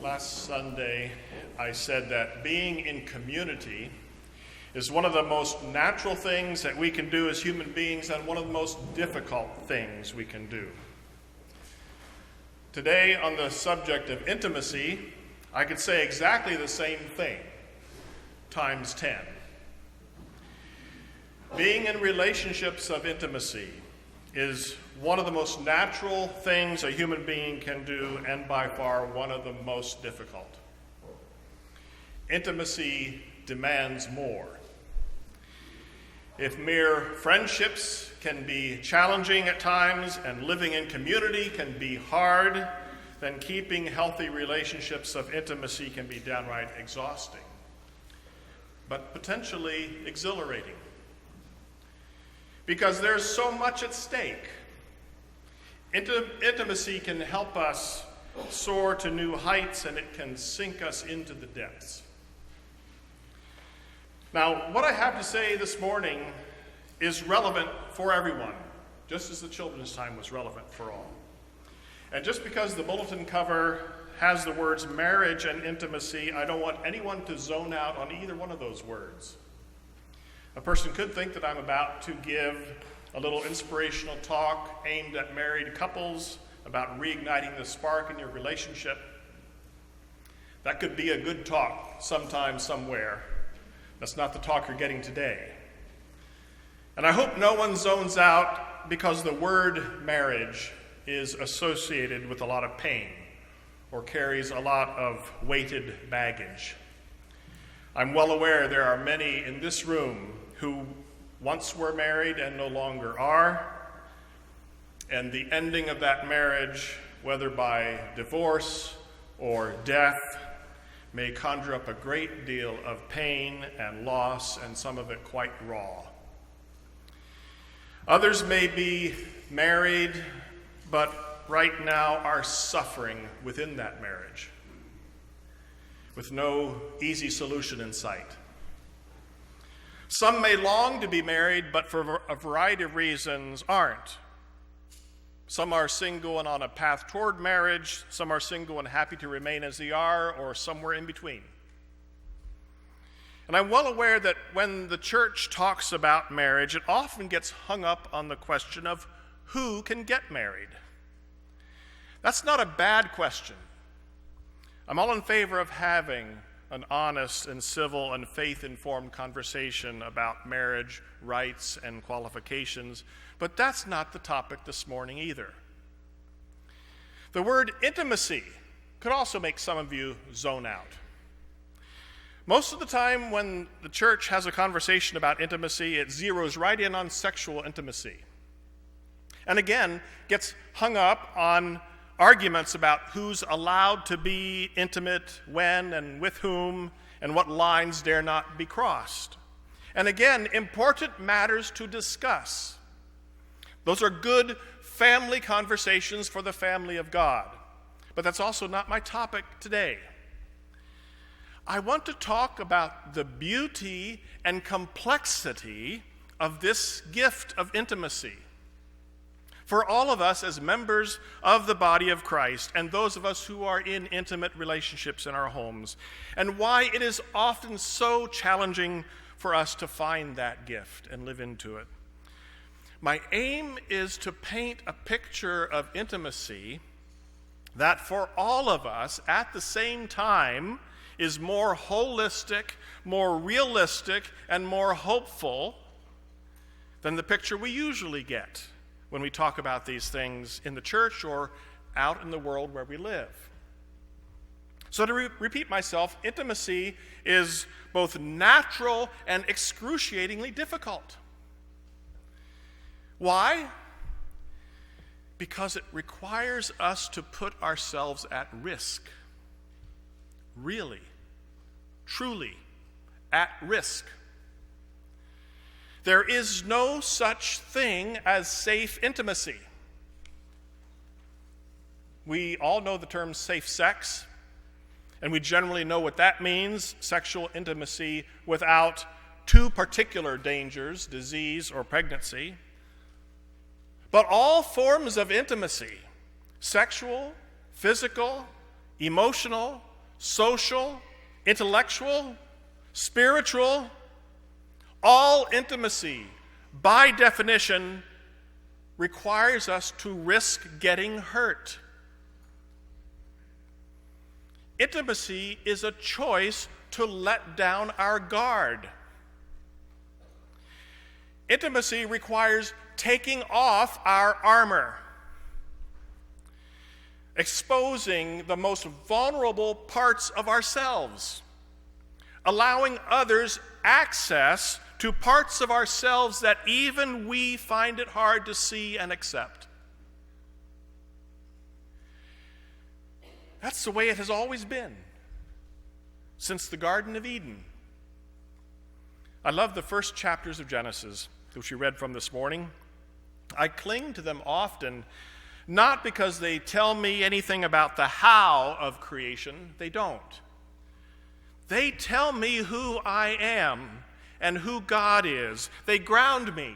Last Sunday, I said that being in community is one of the most natural things that we can do as human beings and one of the most difficult things we can do. Today, on the subject of intimacy, I could say exactly the same thing, times 10. Being in relationships of intimacy is one of the most natural things a human being can do, and by far one of the most difficult. Intimacy demands more. If mere friendships can be challenging at times and living in community can be hard, then keeping healthy relationships of intimacy can be downright exhausting, but potentially exhilarating. Because there's so much at stake. Intimacy can help us soar to new heights, and it can sink us into the depths. Now, what I have to say this morning is relevant for everyone, just as the children's time was relevant for all. And just because the bulletin cover has the words marriage and intimacy, I don't want anyone to zone out on either one of those words. A person could think that I'm about to give a little inspirational talk aimed at married couples about reigniting the spark in your relationship. That could be a good talk sometime, somewhere. That's not the talk you're getting today. And I hope no one zones out because the word marriage is associated with a lot of pain or carries a lot of weighted baggage. I'm well aware there are many in this room who once were married and no longer are, and the ending of that marriage, whether by divorce or death, may conjure up a great deal of pain and loss, and some of it quite raw. Others may be married, but right now are suffering within that marriage, with no easy solution in sight. Some may long to be married, but for a variety of reasons aren't. Some are single and on a path toward marriage. Some are single and happy to remain as they are, or somewhere in between. And I'm well aware that when the church talks about marriage, it often gets hung up on the question of who can get married. That's not a bad question. I'm all in favor of having an honest and civil and faith-informed conversation about marriage, rights, and qualifications, but that's not the topic this morning either. The word intimacy could also make some of you zone out. Most of the time when the church has a conversation about intimacy, it zeroes right in on sexual intimacy. And again, gets hung up on arguments about who's allowed to be intimate when and with whom, and what lines dare not be crossed. And again, important matters to discuss. Those are good family conversations for the family of God. But that's also not my topic today. I want to talk about the beauty and complexity of this gift of intimacy for all of us as members of the body of Christ, and those of us who are in intimate relationships in our homes, and why it is often so challenging for us to find that gift and live into it. My aim is to paint a picture of intimacy that for all of us at the same time is more holistic, more realistic, and more hopeful than the picture we usually get when we talk about these things in the church or out in the world where we live. So to repeat myself, intimacy is both natural and excruciatingly difficult. Why? Because it requires us to put ourselves at risk. Really, truly, at risk. There is no such thing as safe intimacy. We all know the term safe sex, and we generally know what that means, sexual intimacy without two particular dangers, disease or pregnancy. But all forms of intimacy, sexual, physical, emotional, social, intellectual, spiritual, all intimacy, by definition, requires us to risk getting hurt. Intimacy is a choice to let down our guard. Intimacy requires taking off our armor, exposing the most vulnerable parts of ourselves, allowing others access to parts of ourselves that even we find it hard to see and accept. That's the way it has always been, since the Garden of Eden. I love the first chapters of Genesis, which we read from this morning. I cling to them often, not because they tell me anything about the how of creation. They don't. They tell me who I am and who God is. They ground me.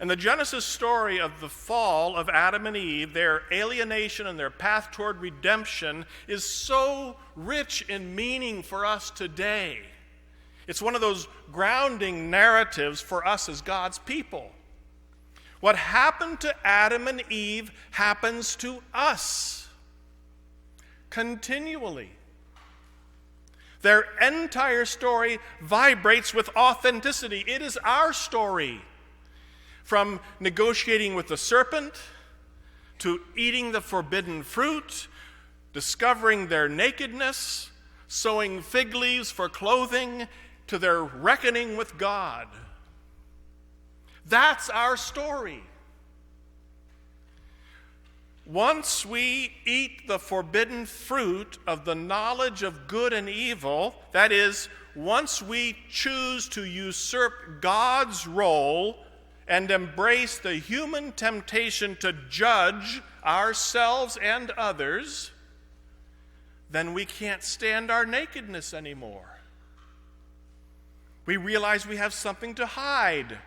And the Genesis story of the fall of Adam and Eve, their alienation and their path toward redemption, is so rich in meaning for us today. It's one of those grounding narratives for us as God's people. What happened to Adam and Eve happens to us continually. Their entire story vibrates with authenticity. It is our story. From negotiating with the serpent, to eating the forbidden fruit, discovering their nakedness, sewing fig leaves for clothing, to their reckoning with God. That's our story. Once we eat the forbidden fruit of the knowledge of good and evil, that is, once we choose to usurp God's role and embrace the human temptation to judge ourselves and others, then we can't stand our nakedness anymore. We realize we have something to hide.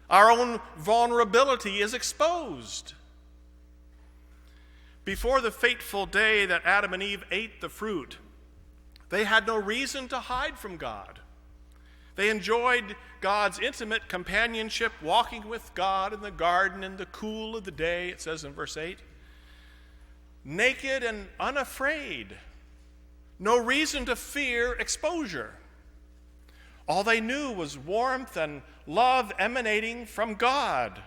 Our own vulnerability is exposed. Before the fateful day that Adam and Eve ate the fruit, they had no reason to hide from God. They enjoyed God's intimate companionship, walking with God in the garden in the cool of the day, it says in verse 8. Naked and unafraid. No reason to fear exposure. All they knew was warmth and love emanating from God.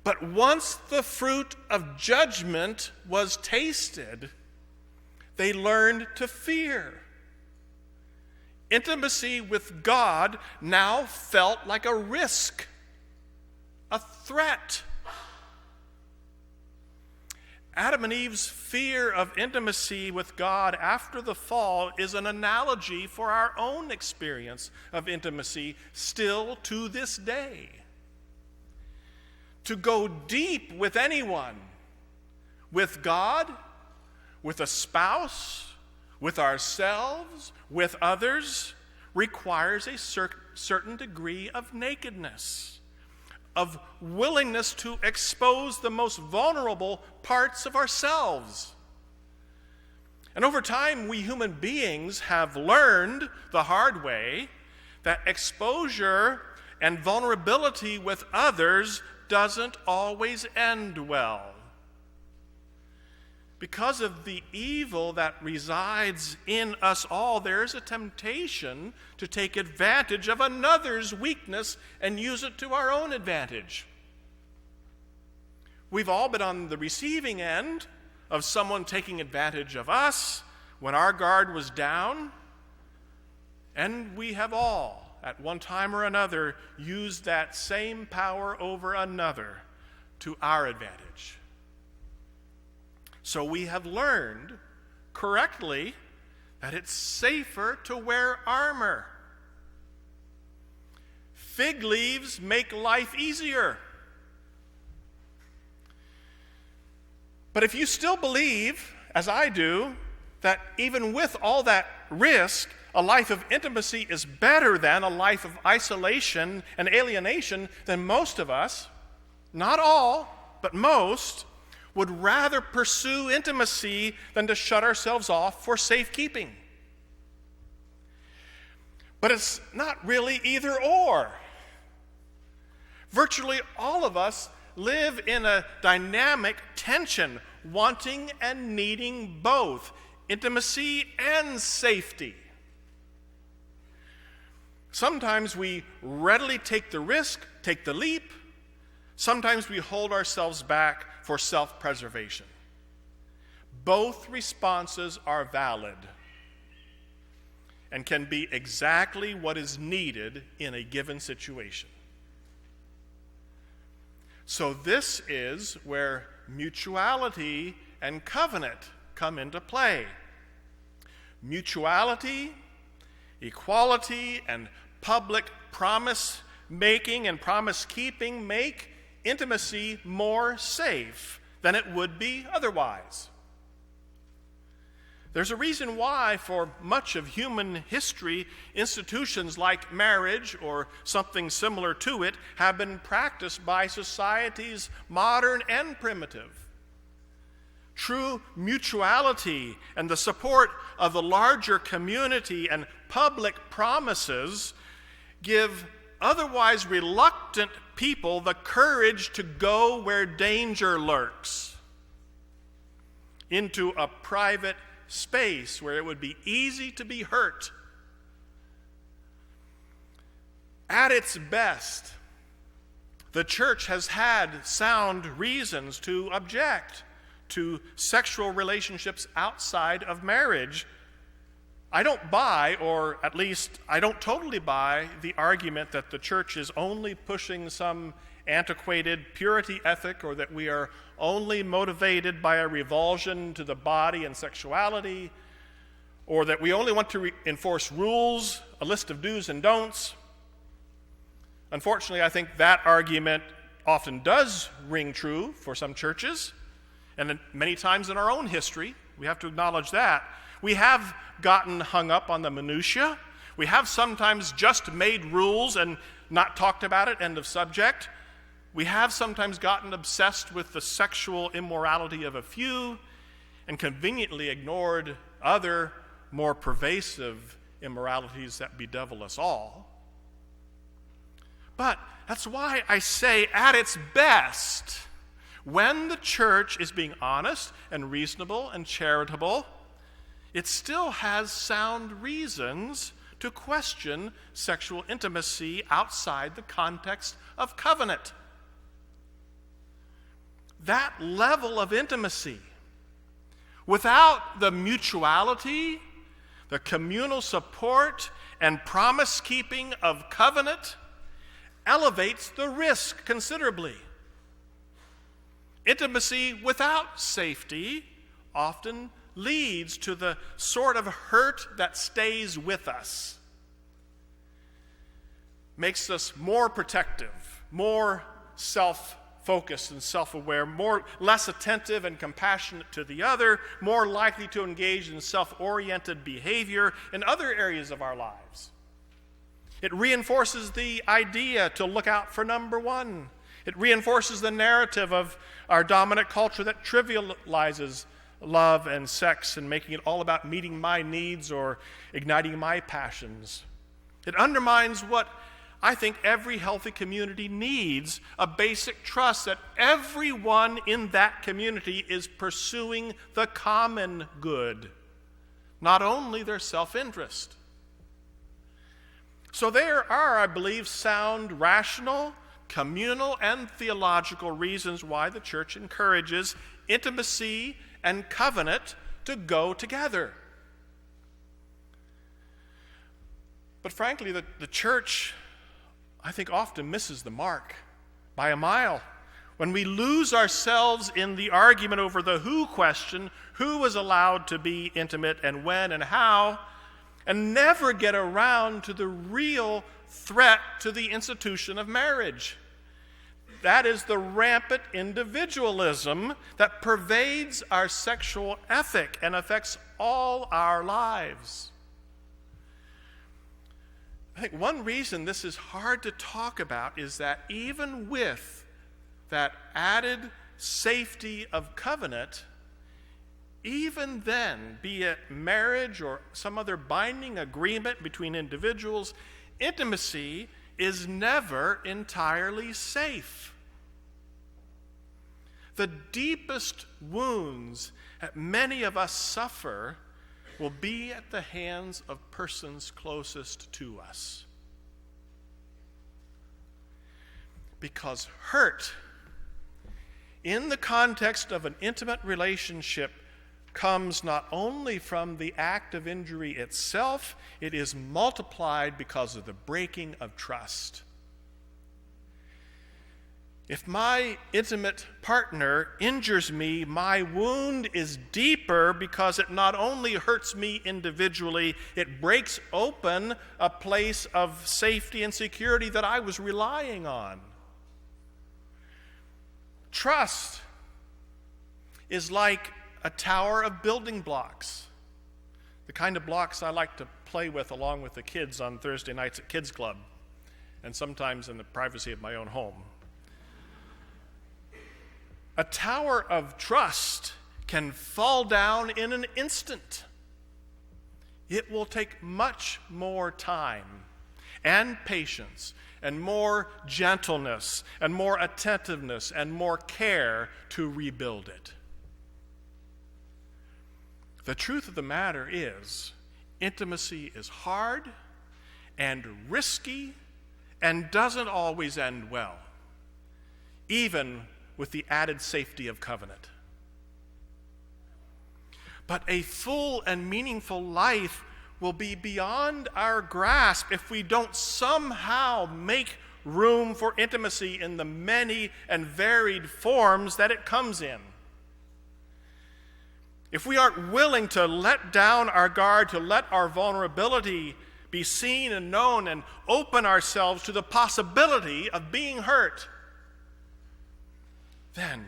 But once the fruit of judgment was tasted, they learned to fear. Intimacy with God now felt like a risk, a threat. Adam and Eve's fear of intimacy with God after the fall is an analogy for our own experience of intimacy still to this day. To go deep with anyone, with God, with a spouse, with ourselves, with others, requires a certain degree of nakedness, of willingness to expose the most vulnerable parts of ourselves. And over time, we human beings have learned the hard way that exposure and vulnerability with others doesn't always end well. Because of the evil that resides in us all, there is a temptation to take advantage of another's weakness and use it to our own advantage. We've all been on the receiving end of someone taking advantage of us when our guard was down, and we have all, at one time or another, used that same power over another to our advantage. So we have learned correctly that it's safer to wear armor. Fig leaves make life easier. But if you still believe, as I do, that even with all that risk, a life of intimacy is better than a life of isolation and alienation, then most of us, not all, but most, would rather pursue intimacy than to shut ourselves off for safekeeping. But it's not really either or. Virtually all of us live in a dynamic tension, wanting and needing both intimacy and safety. Sometimes we readily take the risk, take the leap. Sometimes we hold ourselves back for self-preservation. Both responses are valid and can be exactly what is needed in a given situation. So this is where mutuality and covenant come into play. Mutuality, equality, and public promise-making and promise-keeping make intimacy more safe than it would be otherwise. There's a reason why, for much of human history, institutions like marriage or something similar to it have been practiced by societies, modern and primitive. True mutuality and the support of the larger community and public promises give otherwise reluctant people the courage to go where danger lurks, into a private space where it would be easy to be hurt. At its best, the church has had sound reasons to object to sexual relationships outside of marriage. I don't buy, or at least I don't totally buy, the argument that the church is only pushing some antiquated purity ethic, or that we are only motivated by a revulsion to the body and sexuality, or that we only want to enforce rules, a list of do's and don'ts. Unfortunately, I think that argument often does ring true for some churches, and many times in our own history. We have to acknowledge that. We have gotten hung up on the minutiae. We have sometimes just made rules and not talked about it, end of subject. We have sometimes gotten obsessed with the sexual immorality of a few and conveniently ignored other, more pervasive immoralities that bedevil us all. But that's why I say, at its best, when the church is being honest and reasonable and charitable, it still has sound reasons to question sexual intimacy outside the context of covenant. That level of intimacy, without the mutuality, the communal support, and promise-keeping of covenant, elevates the risk considerably. Intimacy without safety often leads to the sort of hurt that stays with us, makes us more protective, more self-focused and self-aware, less attentive and compassionate to the other, more likely to engage in self-oriented behavior in other areas of our lives. It reinforces the idea to look out for number one. It reinforces the narrative of our dominant culture that trivializes love and sex and making it all about meeting my needs or igniting my passions. It undermines what I think every healthy community needs, a basic trust that everyone in that community is pursuing the common good, not only their self-interest. So there are, I believe, sound, rational, communal, and theological reasons why the church encourages intimacy and covenant to go together. But frankly, the church, I think, often misses the mark by a mile. When we lose ourselves in the argument over the who question, who is allowed to be intimate and when and how, and never get around to the real threat to the institution of marriage. That is the rampant individualism that pervades our sexual ethic and affects all our lives. I think one reason this is hard to talk about is that even with that added safety of covenant, even then, be it marriage or some other binding agreement between individuals, intimacy is never entirely safe. The deepest wounds that many of us suffer will be at the hands of persons closest to us. Because hurt, in the context of an intimate relationship, comes not only from the act of injury itself, it is multiplied because of the breaking of trust. If my intimate partner injures me, my wound is deeper because it not only hurts me individually, it breaks open a place of safety and security that I was relying on. Trust is like a tower of building blocks, the kind of blocks I like to play with along with the kids on Thursday nights at Kids Club, and sometimes in the privacy of my own home. A tower of trust can fall down in an instant. It will take much more time and patience and more gentleness and more attentiveness and more care to rebuild it. The truth of the matter is, intimacy is hard and risky and doesn't always end well, even with the added safety of covenant. But a full and meaningful life will be beyond our grasp if we don't somehow make room for intimacy in the many and varied forms that it comes in. If we aren't willing to let down our guard, to let our vulnerability be seen and known and open ourselves to the possibility of being hurt, then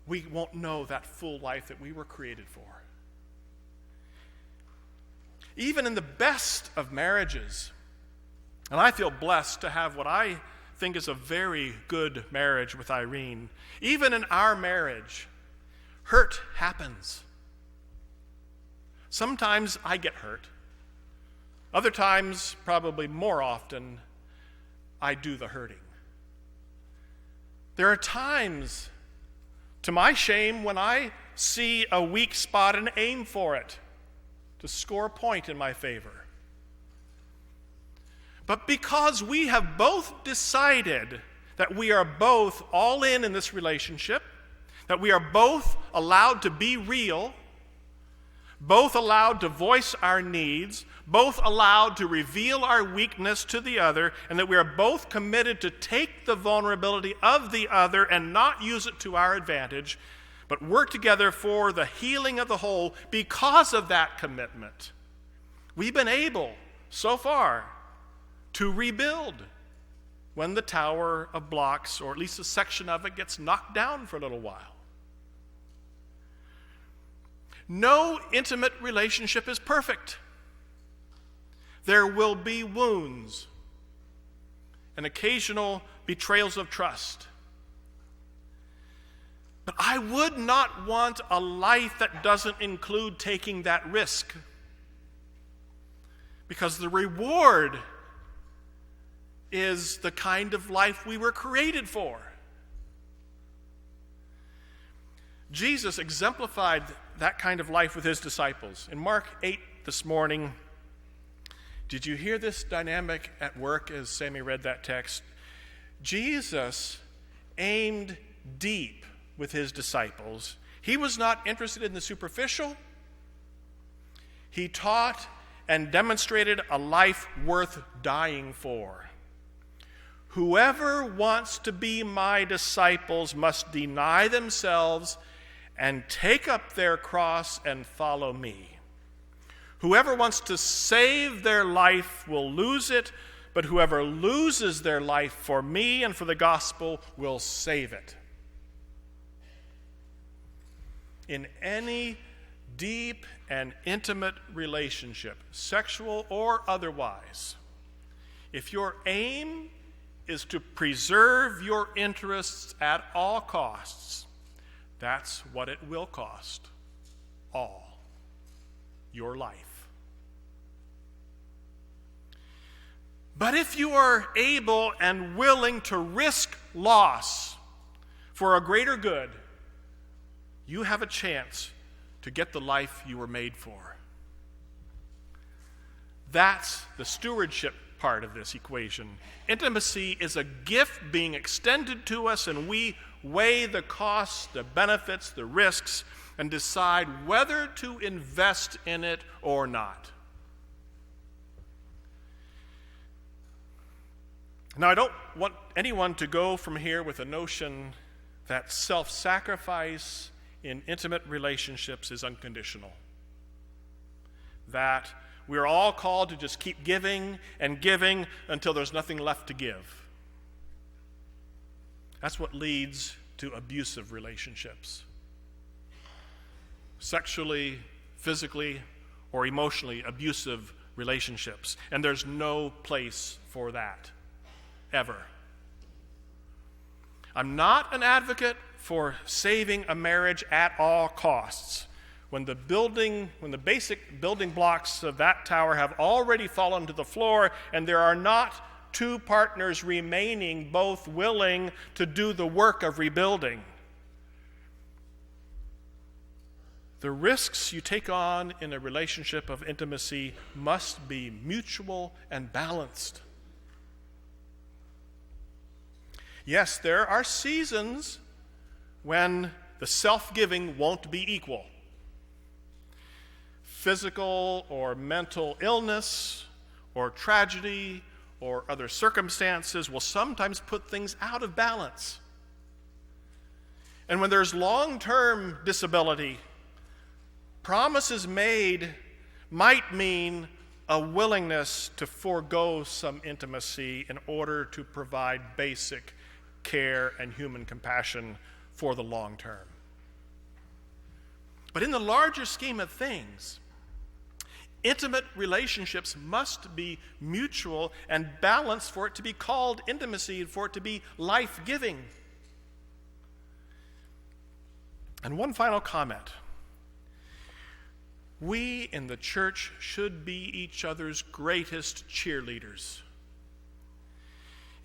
we won't know that full life that we were created for. Even in the best of marriages, and I feel blessed to have what I think is a very good marriage with Irene, even in our marriage, hurt happens. Sometimes I get hurt. Other times, probably more often, I do the hurting. There are times, to my shame, when I see a weak spot and aim for it to score a point in my favor. But because we have both decided that we are both all in this relationship, that we are both allowed to be real, both allowed to voice our needs, both allowed to reveal our weakness to the other, and that we are both committed to take the vulnerability of the other and not use it to our advantage, but work together for the healing of the whole. Because of that commitment, we've been able, so far, to rebuild when the tower of blocks, or at least a section of it, gets knocked down for a little while. No intimate relationship is perfect. There will be wounds and occasional betrayals of trust. But I would not want a life that doesn't include taking that risk, because the reward is the kind of life we were created for. Jesus exemplified that kind of life with his disciples. In Mark 8 this morning, did you hear this dynamic at work as Sammy read that text? Jesus aimed deep with his disciples. He was not interested in the superficial. He taught and demonstrated a life worth dying for. Whoever wants to be my disciples must deny themselves and take up their cross and follow me. Whoever wants to save their life will lose it, but whoever loses their life for me and for the gospel will save it. In any deep and intimate relationship, sexual or otherwise, if your aim is to preserve your interests at all costs, that's what it will cost. All. Your life. But if you are able and willing to risk loss for a greater good, you have a chance to get the life you were made for. That's the stewardship part of this equation. Intimacy is a gift being extended to us, and we weigh the costs, the benefits, the risks, and decide whether to invest in it or not. Now, I don't want anyone to go from here with a notion that self-sacrifice in intimate relationships is unconditional. That we're all called to just keep giving and giving until there's nothing left to give. That's what leads to abusive relationships. Sexually, physically, or emotionally abusive relationships. And there's no place for that, ever. I'm not an advocate for saving a marriage at all costs. When the basic building blocks of that tower have already fallen to the floor and there are not two partners remaining both willing to do the work of rebuilding. The risks you take on in a relationship of intimacy must be mutual and balanced. Yes, there are seasons when the self-giving won't be equal. Physical or mental illness or tragedy or other circumstances will sometimes put things out of balance. And when there's long-term disability, promises made might mean a willingness to forego some intimacy in order to provide basic care and human compassion for the long term. But in the larger scheme of things, intimate relationships must be mutual and balanced for it to be called intimacy and for it to be life-giving. And one final comment. We in the church should be each other's greatest cheerleaders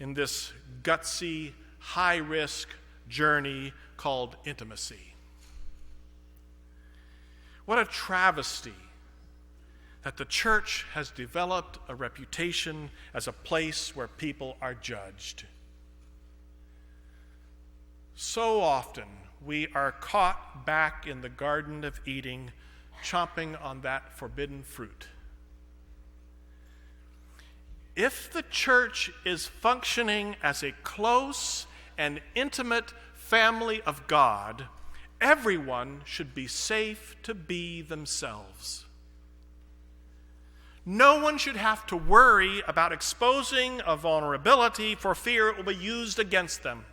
in this gutsy, high-risk journey called intimacy. What a travesty that the church has developed a reputation as a place where people are judged. So often we are caught back in the Garden of Eden, chomping on that forbidden fruit. If the church is functioning as a close and intimate family of God, everyone should be safe to be themselves. No one should have to worry about exposing a vulnerability for fear it will be used against them.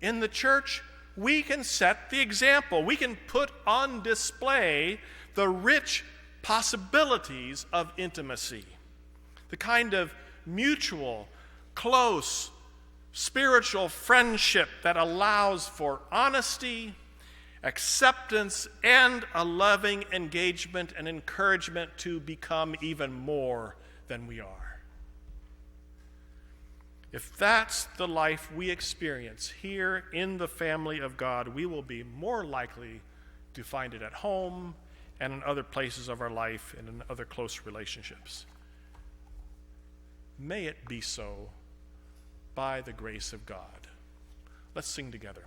In the church, we can set the example. We can put on display the rich possibilities of intimacy, the kind of mutual, close, spiritual friendship that allows for honesty, acceptance, and a loving engagement and encouragement to become even more than we are. If that's the life we experience here in the family of God, we will be more likely to find it at home and in other places of our life and in other close relationships. May it be so by the grace of God. Let's sing together.